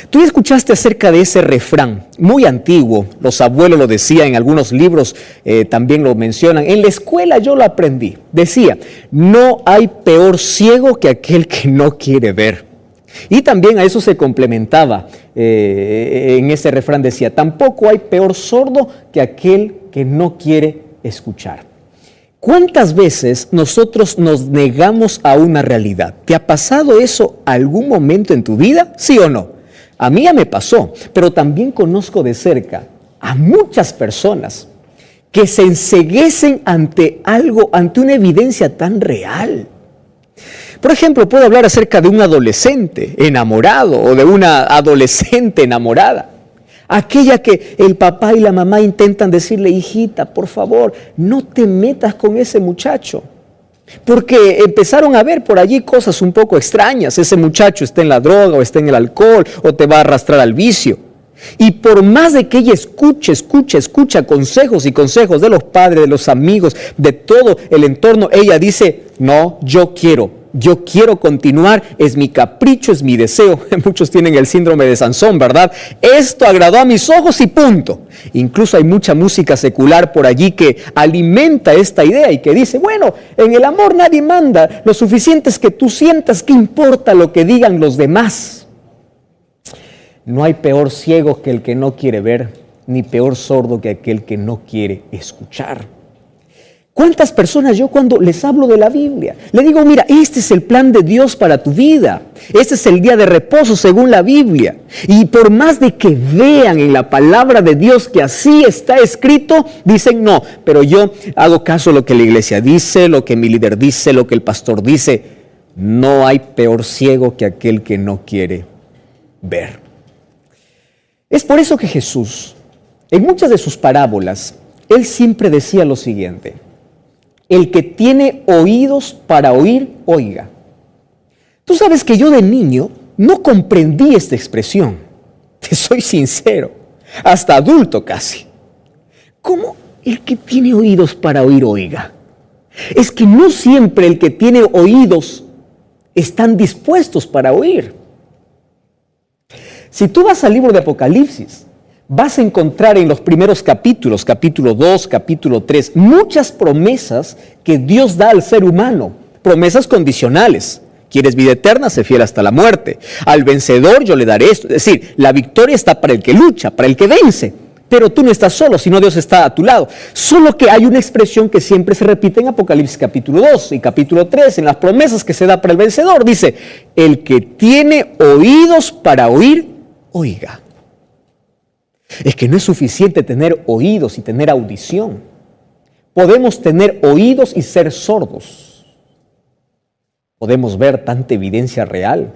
Tú ya escuchaste acerca de ese refrán, muy antiguo, los abuelos lo decían, en algunos libros también lo mencionan, en la escuela yo lo aprendí, decía, no hay peor ciego que aquel que no quiere ver. Y también a eso se complementaba, en ese refrán decía, tampoco hay peor sordo que aquel que no quiere escuchar. ¿Cuántas veces nosotros nos negamos a una realidad? ¿Te ha pasado eso algún momento en tu vida? ¿Sí o no? A mí ya me pasó, pero también conozco de cerca a muchas personas que se enceguecen ante algo, ante una evidencia tan real. Por ejemplo, puedo hablar acerca de un adolescente enamorado o de una adolescente enamorada. Aquella que el papá y la mamá intentan decirle, hijita, por favor, no te metas con ese muchacho. Porque empezaron a ver por allí cosas un poco extrañas. Ese muchacho está en la droga o está en el alcohol o te va a arrastrar al vicio. Y por más de que ella escucha consejos y consejos de los padres, de los amigos, de todo el entorno, ella dice, no, yo quiero continuar, es mi capricho, es mi deseo. Muchos tienen el síndrome de Sansón, ¿verdad? Esto agradó a mis ojos y punto. Incluso hay mucha música secular por allí que alimenta esta idea y que dice, bueno, en el amor nadie manda, lo suficiente es que tú sientas, ¿qué importa lo que digan los demás? No hay peor ciego que el que no quiere ver, ni peor sordo que aquel que no quiere escuchar. ¿Cuántas personas yo cuando les hablo de la Biblia, le digo, mira, este es el plan de Dios para tu vida, este es el día de reposo según la Biblia, y por más de que vean en la palabra de Dios que así está escrito, dicen no, pero yo hago caso a lo que la iglesia dice, lo que mi líder dice, lo que el pastor dice. No hay peor ciego que aquel que no quiere ver. Es por eso que Jesús, en muchas de sus parábolas, Él siempre decía lo siguiente, el que tiene oídos para oír, oiga. Tú sabes que yo de niño no comprendí esta expresión, te soy sincero, hasta adulto casi. ¿Cómo el que tiene oídos para oír, oiga? Es que no siempre el que tiene oídos están dispuestos para oír. Si tú vas al libro de Apocalipsis, vas a encontrar en los primeros capítulos, capítulo 2, capítulo 3, muchas promesas que Dios da al ser humano, promesas condicionales. ¿Quieres vida eterna? Sé fiel hasta la muerte. Al vencedor yo le daré esto. Es decir, la victoria está para el que lucha, para el que vence. Pero tú no estás solo, sino Dios está a tu lado. Solo que hay una expresión que siempre se repite en Apocalipsis capítulo 2 y capítulo 3, en las promesas que se da para el vencedor. Dice, el que tiene oídos para oír, oiga. Es que no es suficiente tener oídos y tener audición. Podemos tener oídos y ser sordos. Podemos ver tanta evidencia real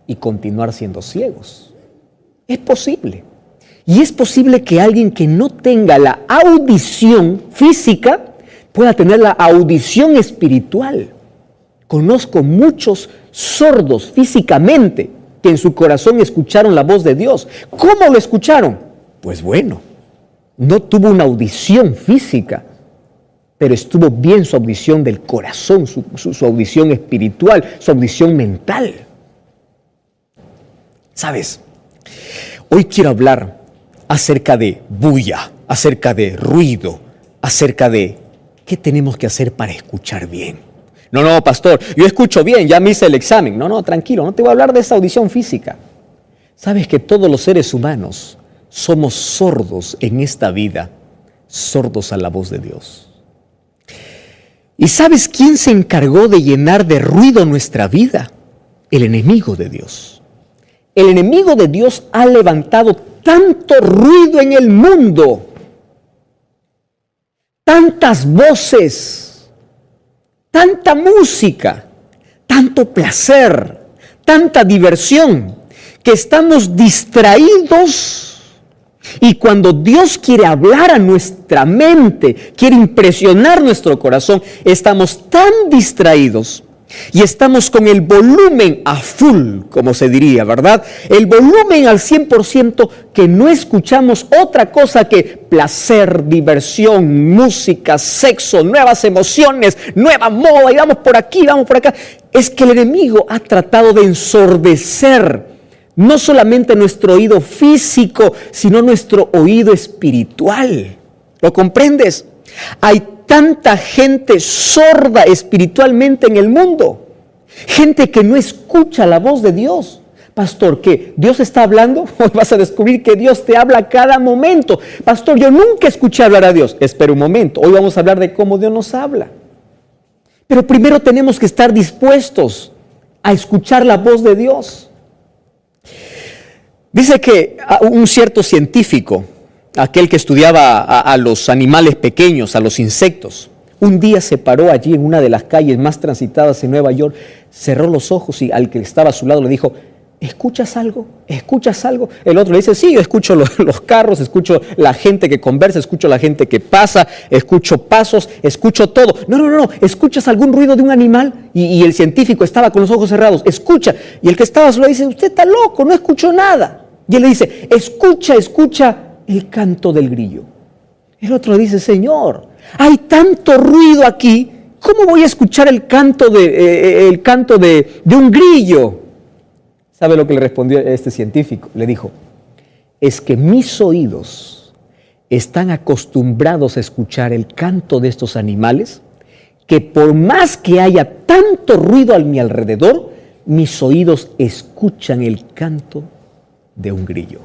y continuar siendo ciegos. Es posible. Y es posible que alguien que no tenga la audición física pueda tener la audición espiritual. Conozco muchos sordos físicamente que en su corazón escucharon la voz de Dios. ¿Cómo lo escucharon? Pues bueno, no tuvo una audición física, pero estuvo bien su audición del corazón, su audición espiritual, su audición mental. ¿Sabes? Hoy quiero hablar acerca de bulla, acerca de ruido, acerca de qué tenemos que hacer para escuchar bien. No, pastor, yo escucho bien, ya me hice el examen. No, tranquilo, no te voy a hablar de esa audición física. ¿Sabes que todos los seres humanos somos sordos en esta vida, sordos a la voz de Dios? ¿Y sabes quién se encargó de llenar de ruido nuestra vida? El enemigo de Dios. El enemigo de Dios ha levantado tanto ruido en el mundo, tantas voces, tanta música, tanto placer, tanta diversión, que estamos distraídos. Y cuando Dios quiere hablar a nuestra mente, quiere impresionar nuestro corazón, estamos tan distraídos y estamos con el volumen a full, como se diría, ¿verdad? El volumen al 100%, que no escuchamos otra cosa que placer, diversión, música, sexo, nuevas emociones, nueva moda, y vamos por aquí, vamos por acá. Es que el enemigo ha tratado de ensordecer no solamente nuestro oído físico, sino nuestro oído espiritual. ¿Lo comprendes? Hay tanta gente sorda espiritualmente en el mundo. Gente que no escucha la voz de Dios. Pastor, ¿qué? ¿Dios está hablando? Hoy vas a descubrir que Dios te habla a cada momento. Pastor, yo nunca escuché hablar a Dios. Espera un momento. Hoy vamos a hablar de cómo Dios nos habla. Pero primero tenemos que estar dispuestos a escuchar la voz de Dios. Dice que un cierto científico, aquel que estudiaba a los animales pequeños, a los insectos, un día se paró allí en una de las calles más transitadas en Nueva York, cerró los ojos y al que estaba a su lado le dijo: ¿escuchas algo? ¿Escuchas algo? El otro le dice: sí, yo escucho los carros, escucho la gente que conversa, escucho la gente que pasa, escucho pasos, escucho todo. No, ¿escuchas algún ruido de un animal? Y el científico estaba con los ojos cerrados, escucha. Y el que estaba solo dice: usted está loco, no escucho nada. Y él le dice: escucha el canto del grillo. El otro dice: Señor, hay tanto ruido aquí, ¿cómo voy a escuchar el canto de un grillo? ¿Sabe lo que le respondió este científico? Le dijo: es que mis oídos están acostumbrados a escuchar el canto de estos animales, que por más que haya tanto ruido a mi alrededor, mis oídos escuchan el canto de un grillo.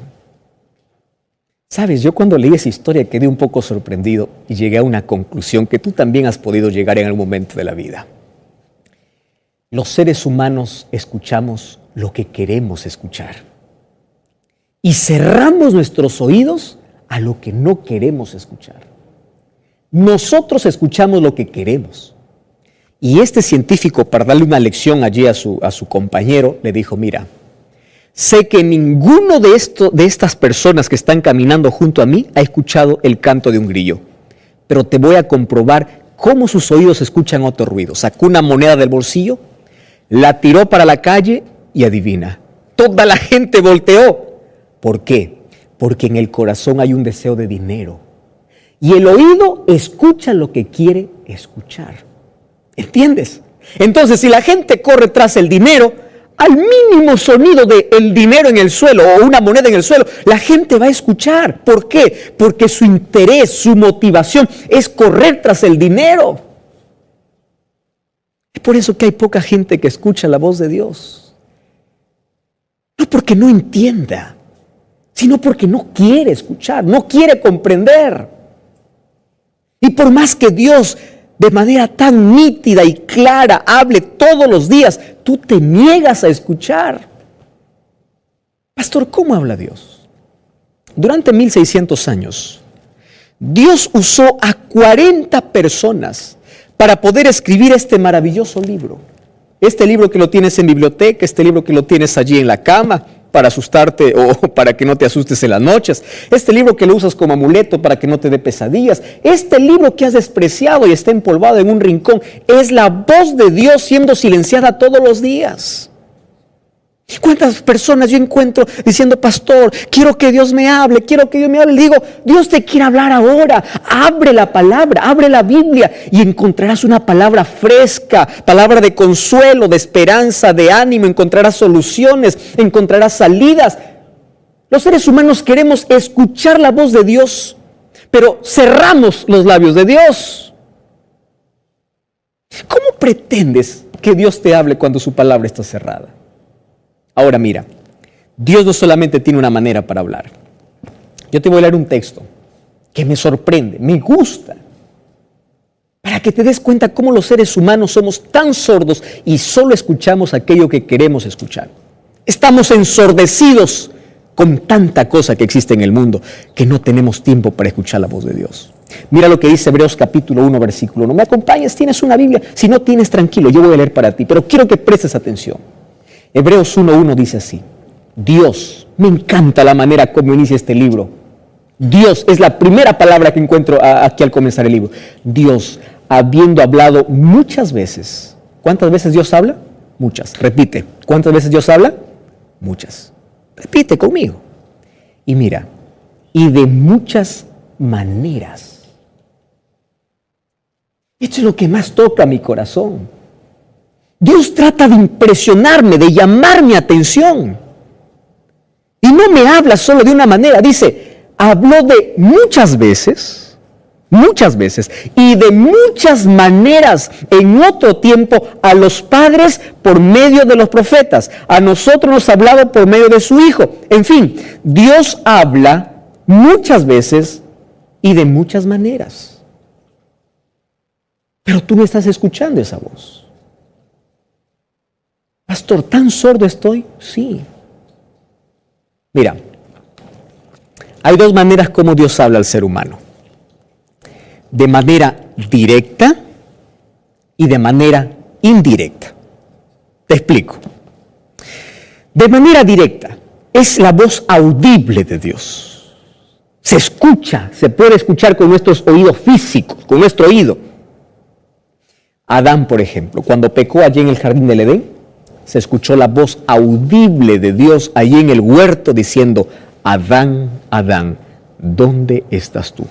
Sabes, yo cuando leí esa historia quedé un poco sorprendido y llegué a una conclusión que tú también has podido llegar en algún momento de la vida. Los seres humanos escuchamos lo que queremos escuchar y cerramos nuestros oídos a lo que no queremos escuchar. Nosotros escuchamos lo que queremos. Y este científico, para darle una lección allí a su compañero, le dijo: mira, sé que ninguno de estas personas que están caminando junto a mí ha escuchado el canto de un grillo, pero te voy a comprobar cómo sus oídos escuchan otro ruido. Sacó una moneda del bolsillo, la tiró para la calle y adivina, toda la gente volteó. ¿Por qué? Porque en el corazón hay un deseo de dinero y el oído escucha lo que quiere escuchar. ¿Entiendes? Entonces, si la gente corre tras el dinero, al mínimo sonido del dinero en el suelo o una moneda en el suelo, la gente va a escuchar. ¿Por qué? Porque su interés, su motivación es correr tras el dinero. Es por eso que hay poca gente que escucha la voz de Dios. No porque no entienda, sino porque no quiere escuchar, no quiere comprender. Y por más que Dios de manera tan nítida y clara hable todos los días, tú te niegas a escuchar. Pastor, ¿cómo habla Dios? Durante 1600 años, Dios usó a 40 personas para poder escribir este maravilloso libro. Este libro que lo tienes en biblioteca, este libro que lo tienes allí en la cama para asustarte o para que no te asustes en las noches, este libro que lo usas como amuleto para que no te dé pesadillas, este libro que has despreciado y está empolvado en un rincón, es la voz de Dios siendo silenciada todos los días. ¿Cuántas personas yo encuentro diciendo: pastor, quiero que Dios me hable, quiero que Dios me hable? Le digo: Dios te quiere hablar ahora. Abre la palabra, abre la Biblia y encontrarás una palabra fresca, palabra de consuelo, de esperanza, de ánimo. Encontrarás soluciones, encontrarás salidas. Los seres humanos queremos escuchar la voz de Dios, pero cerramos los labios de Dios. ¿Cómo pretendes que Dios te hable cuando su palabra está cerrada? Ahora mira, Dios no solamente tiene una manera para hablar. Yo te voy a leer un texto que me sorprende, me gusta, para que te des cuenta cómo los seres humanos somos tan sordos y solo escuchamos aquello que queremos escuchar. Estamos ensordecidos con tanta cosa que existe en el mundo que no tenemos tiempo para escuchar la voz de Dios. Mira lo que dice Hebreos capítulo 1, versículo 1. ¿Me acompañas? ¿Tienes una Biblia? Si no tienes, tranquilo, yo voy a leer para ti, pero quiero que prestes atención. Hebreos 1:1 dice así: Dios, me encanta la manera como inicia este libro. Dios es la primera palabra que encuentro aquí al comenzar el libro. Dios, habiendo hablado muchas veces. ¿Cuántas veces Dios habla? Muchas. Repite. ¿Cuántas veces Dios habla? Muchas. Repite conmigo. Y mira, y de muchas maneras. Esto es lo que más toca mi corazón. Dios trata de impresionarme, de llamar mi atención. Y no me habla solo de una manera, dice, habló de muchas veces, y de muchas maneras en otro tiempo a los padres por medio de los profetas. A nosotros nos ha hablado por medio de su Hijo. En fin, Dios habla muchas veces y de muchas maneras. Pero tú no estás escuchando esa voz. Pastor, ¿tan sordo estoy? Sí. Mira, hay dos maneras como Dios habla al ser humano. De manera directa y de manera indirecta. Te explico. De manera directa es la voz audible de Dios. Se escucha, se puede escuchar con nuestros oídos físicos, con nuestro oído. Adán, por ejemplo, cuando pecó allí en el jardín del Edén, se escuchó la voz audible de Dios allí en el huerto diciendo, Adán, Adán, ¿dónde estás tú?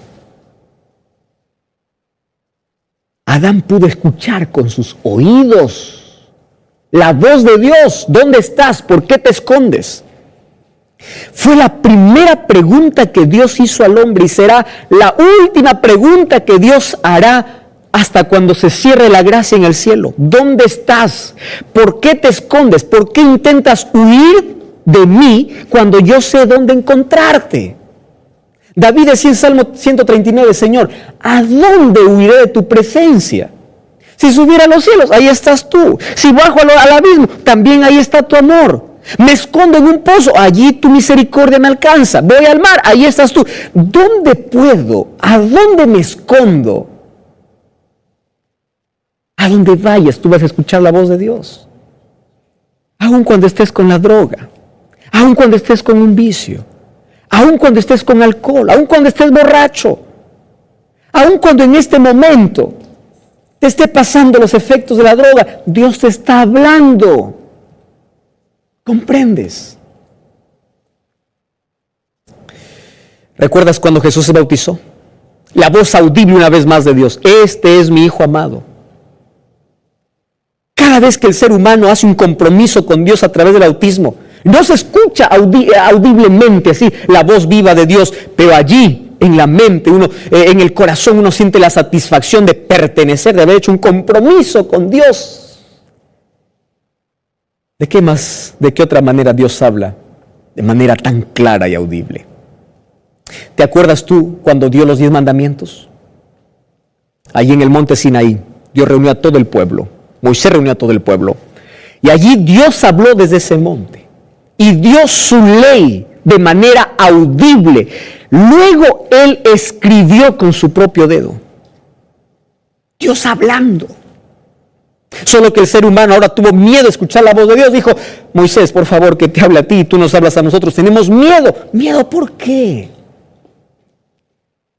Adán pudo escuchar con sus oídos la voz de Dios. ¿Dónde estás? ¿Por qué te escondes? Fue la primera pregunta que Dios hizo al hombre y será la última pregunta que Dios hará hasta cuando se cierre la gracia en el cielo. ¿Dónde estás? ¿Por qué te escondes? ¿Por qué intentas huir de mí cuando yo sé dónde encontrarte? David decía en Salmo 139, Señor, ¿a dónde huiré de tu presencia? Si subiera a los cielos, ahí estás tú. Si bajo al abismo, también ahí está tu amor. Me escondo en un pozo, allí tu misericordia me alcanza. Voy al mar, ahí estás tú. ¿Dónde puedo? ¿A dónde me escondo? A donde vayas, tú vas a escuchar la voz de Dios. Aun cuando estés con la droga, aun cuando estés con un vicio, aun cuando estés con alcohol, aun cuando estés borracho, aun cuando en este momento te esté pasando los efectos de la droga, Dios te está hablando. ¿Comprendes? ¿Recuerdas cuando Jesús se bautizó? La voz audible una vez más de Dios, este es mi Hijo amado. Cada vez que el ser humano hace un compromiso con Dios a través del bautismo, no se escucha audiblemente así la voz viva de Dios, pero allí en la mente, en el corazón uno siente la satisfacción de pertenecer, de haber hecho un compromiso con Dios. ¿De qué otra manera Dios habla? De manera tan clara y audible. ¿Te acuerdas tú cuando dio los 10 mandamientos? Allí en el monte Sinaí, Dios reunió a todo el pueblo. Moisés reunió a todo el pueblo. Y allí Dios habló desde ese monte. Y dio su ley de manera audible. Luego Él escribió con su propio dedo. Dios hablando. Solo que el ser humano ahora tuvo miedo de escuchar la voz de Dios. Dijo, Moisés, por favor, que te hable a ti y tú nos hablas a nosotros. Tenemos miedo. ¿Miedo por qué?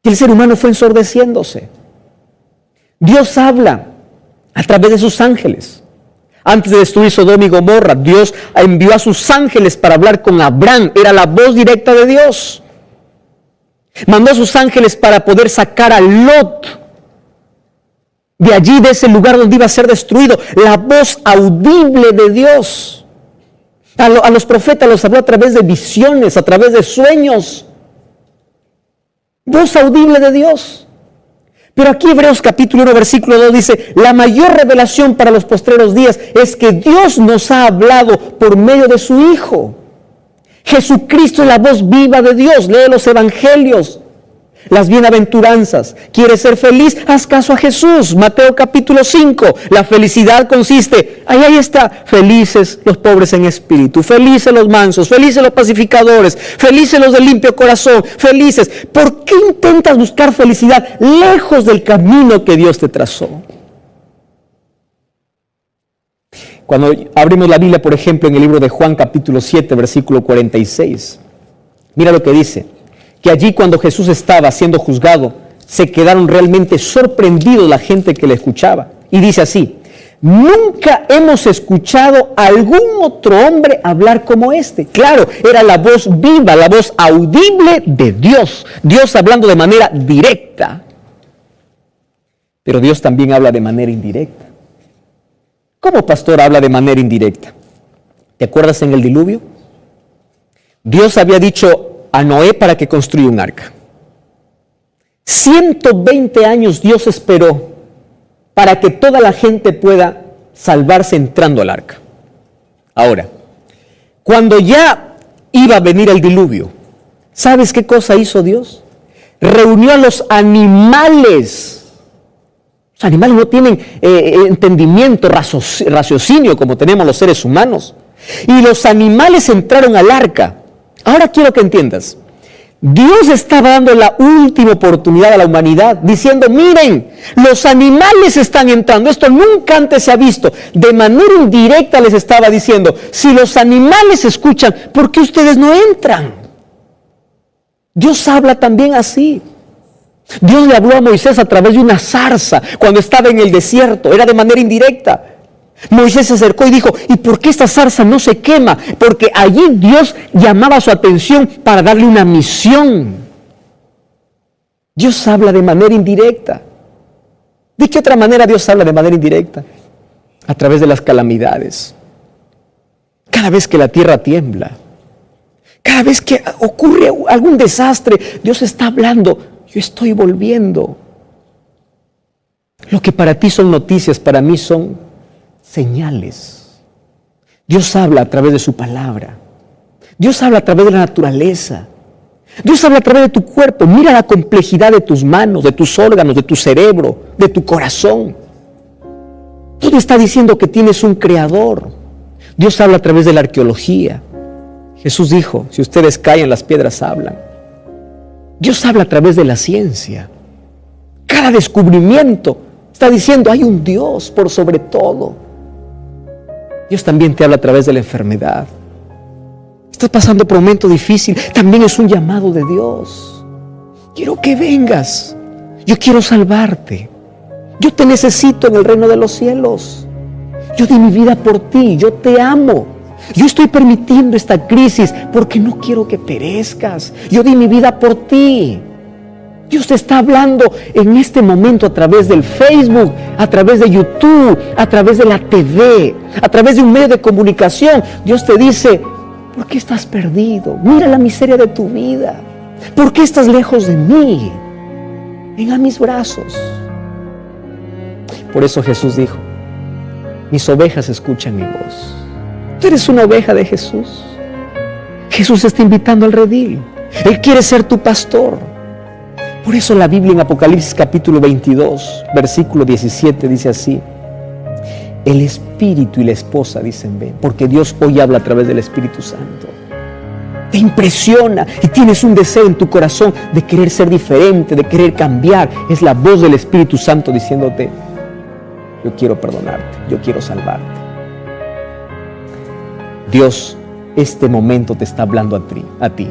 Y el ser humano fue ensordeciéndose. Dios habla a través de sus ángeles. Antes de destruir Sodoma y Gomorra, Dios envió a sus ángeles para hablar con Abraham. Era la voz directa de Dios. Mandó a sus ángeles para poder sacar a Lot de allí, de ese lugar donde iba a ser destruido. La voz audible de Dios. A los profetas los habló a través de visiones, a través de sueños. Voz audible de Dios. Pero aquí Hebreos capítulo 1, versículo 2 dice, la mayor revelación para los postreros días es que Dios nos ha hablado por medio de su Hijo. Jesucristo es la voz viva de Dios. Lee los evangelios, las bienaventuranzas. ¿Quieres ser feliz? Haz caso a Jesús. Mateo capítulo 5. La felicidad consiste, ahí está, felices los pobres en espíritu, felices los mansos, felices los pacificadores, felices los de limpio corazón, felices. ¿Por qué intentas buscar felicidad lejos del camino que Dios te trazó? Cuando abrimos la Biblia, por ejemplo, en el libro de Juan capítulo 7, versículo 46, mira lo que dice. Que allí cuando Jesús estaba siendo juzgado, se quedaron realmente sorprendidos la gente que le escuchaba. Y dice así, nunca hemos escuchado a algún otro hombre hablar como este. Claro, era la voz viva, la voz audible de Dios. Dios hablando de manera directa. Pero Dios también habla de manera indirecta. ¿Cómo pastor habla de manera indirecta? ¿Te acuerdas en el diluvio? Dios había dicho a Noé para que construya un arca. 120 años Dios esperó para que toda la gente pueda salvarse entrando al arca. Ahora, cuando ya iba a venir el diluvio, ¿sabes qué cosa hizo Dios? Reunió a los animales. Los animales no tienen entendimiento, raciocinio como tenemos los seres humanos. Y los animales entraron al arca. Ahora quiero que entiendas. Dios estaba dando la última oportunidad a la humanidad, diciendo, miren, los animales están entrando. Esto nunca antes se ha visto. De manera indirecta les estaba diciendo, si los animales escuchan, ¿por qué ustedes no entran? Dios habla también así. Dios le habló a Moisés a través de una zarza cuando estaba en el desierto, era de manera indirecta. Moisés se acercó y dijo, ¿y por qué esta zarza no se quema? Porque allí Dios llamaba su atención para darle una misión. Dios habla de manera indirecta. ¿De qué otra manera Dios habla de manera indirecta? A través de las calamidades. Cada vez que la tierra tiembla, cada vez que ocurre algún desastre, Dios está hablando. Yo estoy volviendo. Lo que para ti son noticias, para mí son señales. Dios habla a través de su palabra. Dios habla a través de la naturaleza. Dios habla a través de tu cuerpo. Mira la complejidad de tus manos, de tus órganos, de tu cerebro, de tu corazón. Todo está diciendo que tienes un creador. Dios habla a través de la arqueología. Jesús dijo, si ustedes callan, las piedras hablan. Dios habla a través de la ciencia. Cada descubrimiento está diciendo, hay un Dios por sobre todo. Dios también te habla a través de la enfermedad. Estás pasando por un momento difícil, también es un llamado de Dios. Quiero que vengas. Yo quiero salvarte. Yo te necesito en el reino de los cielos. Yo di mi vida por ti, yo te amo. Yo estoy permitiendo esta crisis porque no quiero que perezcas. Yo di mi vida por ti. Dios te está hablando en este momento a través del Facebook, a través de YouTube, a través de la TV, a través de un medio de comunicación. Dios te dice, ¿por qué estás perdido? Mira la miseria de tu vida. ¿Por qué estás lejos de mí? Ven a mis brazos. Por eso Jesús dijo, mis ovejas escuchan mi voz. Tú eres una oveja de Jesús. Jesús está invitando al redil. Él quiere ser tu pastor. Por eso la Biblia en Apocalipsis capítulo 22, versículo 17 dice así: el Espíritu y la esposa dicen ven, porque Dios hoy habla a través del Espíritu Santo. Te impresiona y tienes un deseo en tu corazón de querer ser diferente, de querer cambiar. Es la voz del Espíritu Santo diciéndote, yo quiero perdonarte, yo quiero salvarte. Dios, este momento te está hablando a ti.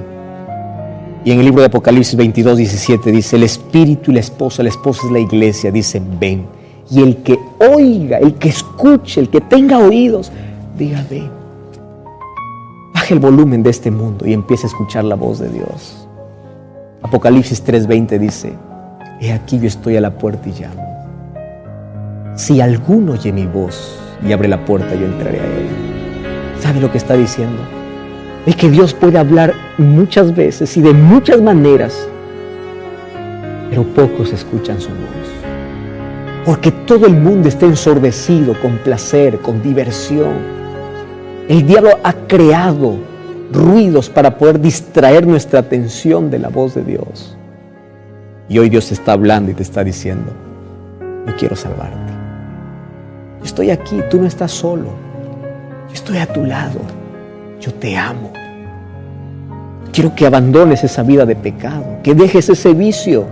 Y en el libro de Apocalipsis 22, 17 dice, el Espíritu y la esposa es la iglesia, dicen ven. Y el que oiga, el que escuche, el que tenga oídos, diga ven. Baja el volumen de este mundo y empieza a escuchar la voz de Dios. Apocalipsis 3:20 dice, he aquí yo estoy a la puerta y llamo. Si alguno oye mi voz y abre la puerta, yo entraré a él. ¿Sabe lo que está diciendo? Es que Dios puede hablar muchas veces y de muchas maneras, pero pocos escuchan su voz. Porque todo el mundo está ensordecido con placer, con diversión. El diablo ha creado ruidos para poder distraer nuestra atención de la voz de Dios. Y hoy Dios te está hablando y te está diciendo, yo quiero salvarte. Yo estoy aquí, tú no estás solo. Yo estoy a tu lado. Yo te amo. Quiero que abandones esa vida de pecado, que dejes ese vicio.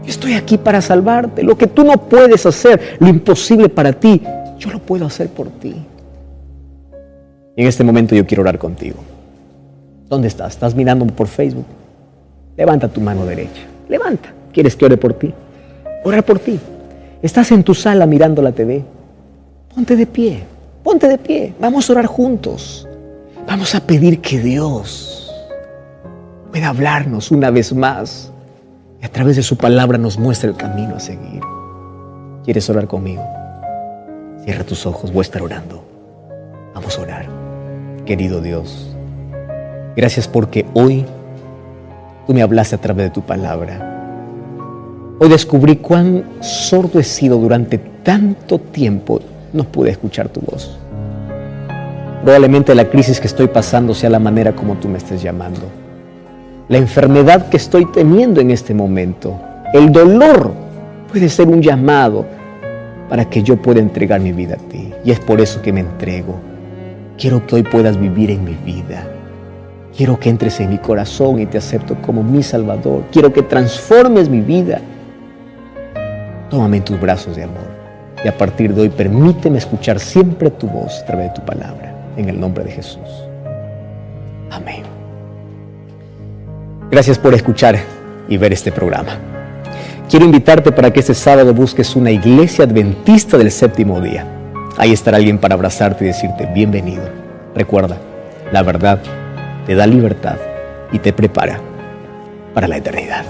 Yo estoy aquí para salvarte. Lo que tú no puedes hacer, lo imposible para ti, yo lo puedo hacer por ti. Y en este momento yo quiero orar contigo. ¿Dónde estás? ¿Estás mirándome por Facebook? Levanta tu mano derecha. Levanta. ¿Quieres que ore por ti? Orar por ti. Estás en tu sala mirando la TV. Ponte de pie. Ponte de pie. Vamos a orar juntos. Vamos a pedir que Dios pueda hablarnos una vez más y a través de su palabra nos muestre el camino a seguir. ¿Quieres orar conmigo? Cierra tus ojos, voy a estar orando. Vamos a orar. Querido Dios, Gracias porque hoy tú me hablaste a través de tu palabra. Hoy descubrí cuán sordo he sido durante tanto tiempo. No pude escuchar tu voz. Probablemente la crisis que estoy pasando sea la manera como tú me estés llamando. La enfermedad que estoy teniendo en este momento, el dolor, puede ser un llamado para que yo pueda entregar mi vida a ti. Y es por eso que me entrego. Quiero que hoy puedas vivir en mi vida. Quiero que entres en mi corazón y te acepto como mi Salvador. Quiero que transformes mi vida. Tómame en tus brazos de amor. Y a partir de hoy, permíteme escuchar siempre tu voz a través de tu palabra. En el nombre de Jesús. Amén. Gracias por escuchar y ver este programa. Quiero invitarte para que este sábado busques una iglesia adventista del séptimo día. Ahí estará alguien para abrazarte y decirte bienvenido. Recuerda, la verdad te da libertad y te prepara para la eternidad.